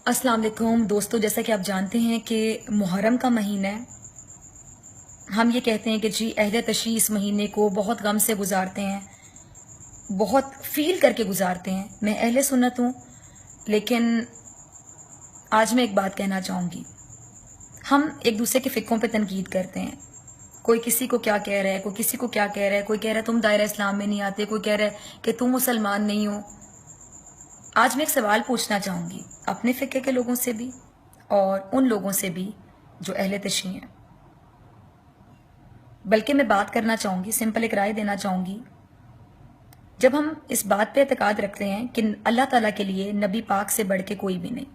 अस्सलाम वालेकुम दोस्तों, जैसा कि आप जानते हैं कि मुहर्रम का महीना है। हम ये कहते हैं कि जी अहले तशरीह इस महीने को बहुत गम से गुजारते हैं, बहुत फील करके गुजारते हैं। मैं अहले सुन्नत हूँ, लेकिन आज मैं एक बात कहना चाहूँगी। हम एक दूसरे के फ़िक्रों पे तनकीद करते हैं। कोई किसी को क्या कह रहा है, कोई किसी को क्या कह रहा है। कोई कह रहा है तुम दायरा इस्लाम में नहीं आते, कोई कह रहा है कि तुम मुसलमान नहीं हो। आज मैं एक सवाल पूछना चाहूँगी अपने फ़िक्र के लोगों से भी और उन लोगों से भी जो अहले तशरीह हैं। बल्कि मैं बात करना चाहूँगी, सिंपल एक राय देना चाहूँगी। जब हम इस बात पे एतकाद रखते हैं कि अल्लाह ताला के लिए नबी पाक से बढ़ के कोई भी नहीं,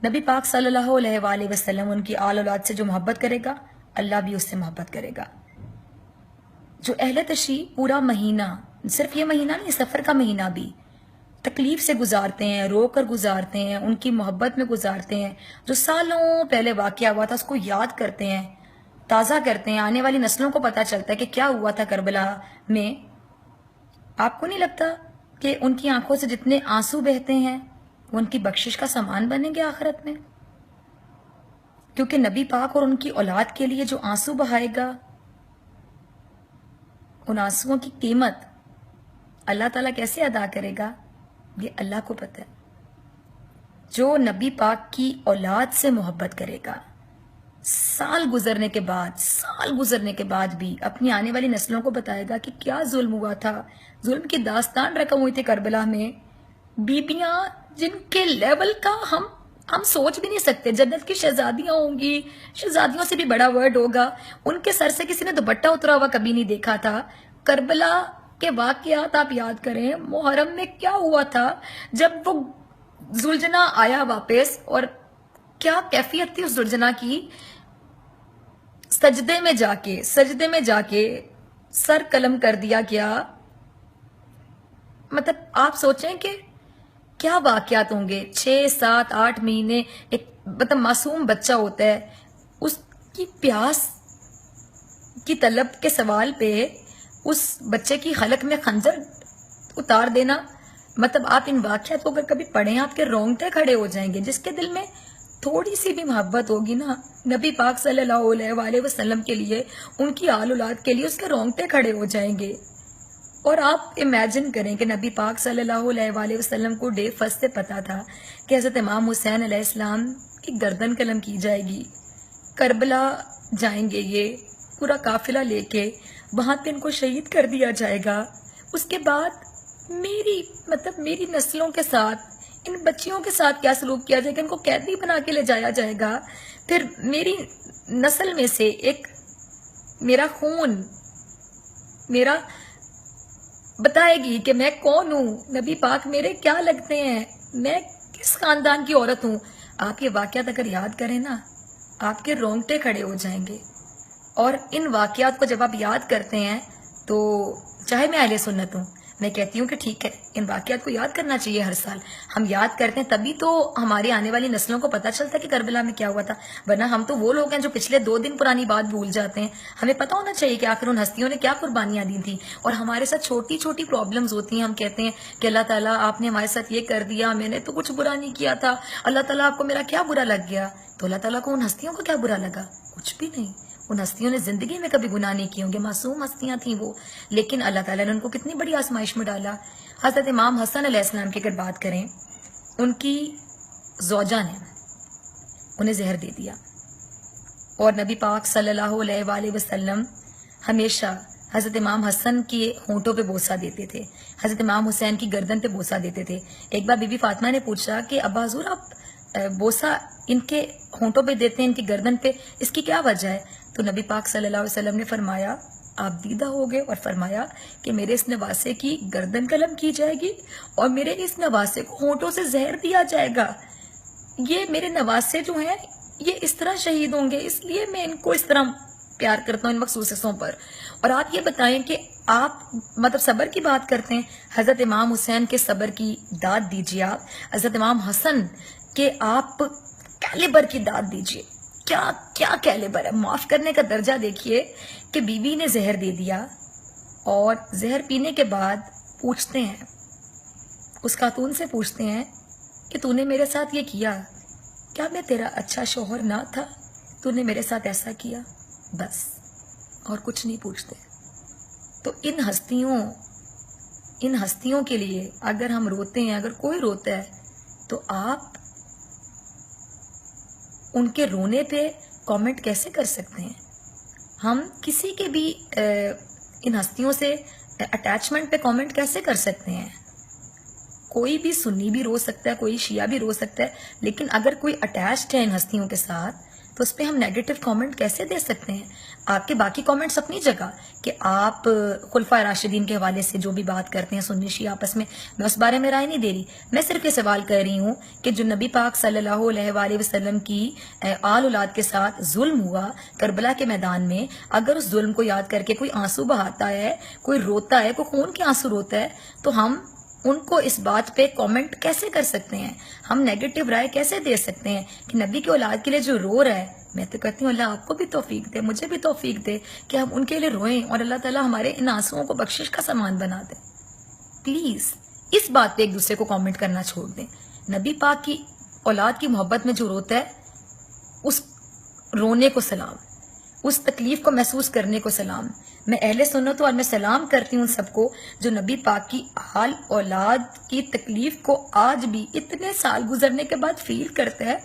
नबी पाक सल्लल्लाहु अलैहि वसल्लम उनकी आल औलाद से जो मोहब्बत करेगा, अल्लाह भी उससे मोहब्बत करेगा। जो अहले तशरीह पूरा महीना, सिर्फ ये महीना नहीं, सफ़र का महीना भी तकलीफ से गुजारते हैं, रो कर गुजारते हैं, उनकी मोहब्बत में गुजारते हैं। जो सालों पहले वाक़या हुआ था उसको याद करते हैं, ताज़ा करते हैं। आने वाली नस्लों को पता चलता है कि क्या हुआ था करबला में। आपको नहीं लगता कि उनकी आंखों से जितने आंसू बहते हैं वो उनकी बख्शिश का सामान बनेंगे आखिरत में? क्योंकि नबी पाक और उनकी औलाद के लिए जो आंसू बहाएगा, उन आंसुओं की कीमत अल्लाह ताला कैसे अदा करेगा, ये अल्लाह को पता है। जो नबी पाक की औलाद से मोहब्बत करेगा, साल गुजरने के बाद भी अपनी आने वाली नस्लों को बताएगा कि क्या जुल्म हुआ था। जुल्म की दास्तान रकम हुई थी करबला में। बीबियां जिनके लेवल का हम सोच भी नहीं सकते। जन्नत की शहजादियां होंगी, शहजादियों से भी बड़ा वर्ड होगा। उनके सर से किसी ने दुपट्टा उतरा हुआ कभी नहीं देखा था। करबला के वाकयात आप याद करें, मुहर्रम में क्या हुआ था जब वो जुलजना आया वापस, और क्या कैफियत थी उस जुलजना की। सजदे में जाके सर कलम कर दिया गया। मतलब आप सोचें कि क्या वाकयात होंगे। 6, 7, 8 महीने एक मतलब मासूम बच्चा होता है, उसकी प्यास की तलब के सवाल पे उस बच्चे की हलक में खंजर उतार देना। मतलब आप इन वाकयात को अगर कभी पढ़ें, आपके रोंगटे खड़े हो जाएंगे। जिसके दिल में थोड़ी सी भी मोहब्बत होगी ना नबी पाक सल्लल्लाहु अलैहि वसल्लम के लिए, उनकी आल औलाद के लिए, उसके रोंगटे खड़े हो जाएंगे। और आप इमेजिन करें कि नबी पाक सल्लल्लाहु अलैहि वसल्लम को डे फर्स्ट से पता था कि हज़रत इमाम हुसैन अलैहिस्सलाम की गर्दन कलम की जाएगी। करबला जाएंगे ये पूरा काफिला लेके, वहां पे इनको शहीद कर दिया जाएगा। उसके बाद मेरी नस्लों के साथ, इन बच्चियों के साथ क्या सलूक किया जाएगा। इनको कैदी बना के ले जाया जाएगा। फिर मेरी नस्ल में से एक, मेरा खून मेरा बताएगी कि मैं कौन हूँ, नबी पाक मेरे क्या लगते हैं, मैं किस खानदान की औरत हूँ। आप ये वाकयात अगर याद करें ना, आपके रोंगटे खड़े हो जाएंगे। और इन वाकयात को जब आप याद करते हैं तो, चाहे मैं अहले सुन्नत हूँ, मैं कहती हूँ कि ठीक है, इन वाकयात को याद करना चाहिए। हर साल हम याद करते हैं, तभी तो हमारी आने वाली नस्लों को पता चलता है कि करबला में क्या हुआ था। वरना हम तो वो लोग हैं जो पिछले 2 दिन पुरानी बात भूल जाते हैं। हमें पता होना चाहिए कि आखिर उन हस्तियों ने क्या कुर्बानियां दी थी। और हमारे साथ छोटी छोटी प्रॉब्लम्स होती हैं। हम कहते हैं कि अल्लाह ताला आपने हमारे साथ ये कर दिया, मैंने तो कुछ बुरा नहीं किया था, अल्लाह ताला आपको मेरा क्या बुरा लग गया। तो अल्लाह ताला को उन हस्तियों को क्या बुरा लगा? कुछ भी नहीं। उन हस्तियों ने जिंदगी में कभी गुनाह नहीं किए होंगे, मासूम हस्तियां थी वो, लेकिन अल्लाह ताला ने उनको कितनी बड़ी आजमाइश में डाला। हजरत इमाम हसन अलैहिस्सलाम की अगर बात करें, उनकी ज़ौजा ने उन्हें जहर दे दिया, और नबी पाक सल्लल्लाहु अलैहि वसल्लम हमेशा हजरत इमाम हसन के होंठों पे बोसा देते थे, हजरत इमाम हुसैन की गर्दन पे बोसा देते थे। एक बार बीबी फातिमा ने पूछा कि अब्बा हुजूर, आप बोसा इनके होंठों पे देते हैं, इनकी गर्दन पे, इसकी क्या वजह है? तो नबी पाक सल्लल्लाहु अलैहि वसल्लम ने फरमाया, आप दीदा हो गए, और फरमाया कि मेरे इस नवासे की गर्दन कलम की जाएगी और मेरे इस नवासे को होंठों से जहर दिया जाएगा। ये मेरे नवासे जो हैं ये इस तरह शहीद होंगे, इसलिए मैं इनको इस तरह प्यार करता हूँ इन मखसूस हिस्सों पर। और आप ये बताएं कि आप मतलब सब्र की बात करते हैं, हजरत इमाम हुसैन के सब्र की दाद दीजिए। आप हजरत इमाम हसन के आप कैलिबर की दाद दीजिए। क्या क्या कैलिबर है, माफ करने का दर्जा देखिए कि बीवी ने जहर दे दिया, और जहर पीने के बाद पूछते हैं, उस खातून से पूछते हैं कि तूने मेरे साथ ये किया, کیا میں تیرا اچھا شوہر نہ تھا؟ تو نے میرے ساتھ ایسا کیا؟ بس اور کچھ نہیں پوچھتے. تو ان ہستیوں کے لیے اگر ہم روتے ہیں، اگر کوئی روتا ہے، تو آپ ان کے رونے پہ کامنٹ کیسے کر سکتے ہیں؟ ہم کسی کے بھی ان ہستیوں سے اٹیچمنٹ پہ کامنٹ کیسے کر سکتے ہیں؟ کوئی بھی سنی بھی رو سکتا ہے، کوئی شیعہ بھی رو سکتا ہے، لیکن اگر کوئی اٹیچڈ ہے ان ہستیوں کے ساتھ تو اس پہ ہم نیگیٹو کامنٹ کیسے دے سکتے ہیں؟ آپ کے باقی کامنٹس اپنی جگہ کہ آپ خلفائے راشدین کے حوالے سے جو بھی بات کرتے ہیں سنی شیعہ آپس میں اس بارے میں رائے نہیں دے رہی. میں صرف یہ سوال کر رہی ہوں کہ جو نبی پاک صلی اللہ علیہ وآلہ وسلم کی آل اولاد کے ساتھ ظلم ہوا کربلا کے میدان میں، اگر اس ظلم کو یاد کر کے کوئی آنسو بہاتا ہے، کوئی روتا ہے، کوئی خون کے آنسو روتا ہے، تو ہم ان کو اس بات پہ کامنٹ کیسے کر سکتے ہیں؟ ہم نیگیٹو رائے کیسے دے سکتے ہیں کہ نبی کی اولاد کے لیے جو رو رہا ہے؟ میں تو کہتی ہوں اللہ آپ کو بھی توفیق دے، مجھے بھی توفیق دے کہ ہم ان کے لیے روئیں اور اللہ تعالیٰ ہمارے ان آنسوؤں کو بخشش کا سامان بنا دے. پلیز اس بات پہ ایک دوسرے کو کامنٹ کرنا چھوڑ دیں. نبی پاک کی اولاد کی محبت میں جو روتا ہے اس رونے کو سلام، اس تکلیف کو محسوس کرنے کو سلام. میں اہل سنت ہوں اور میں سلام کرتی ہوں سب کو جو نبی پاک کی آل اولاد کی تکلیف کو آج بھی اتنے سال گزرنے کے بعد فیل کرتا ہے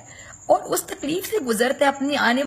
اور اس تکلیف سے گزرتا ہے اپنی آنے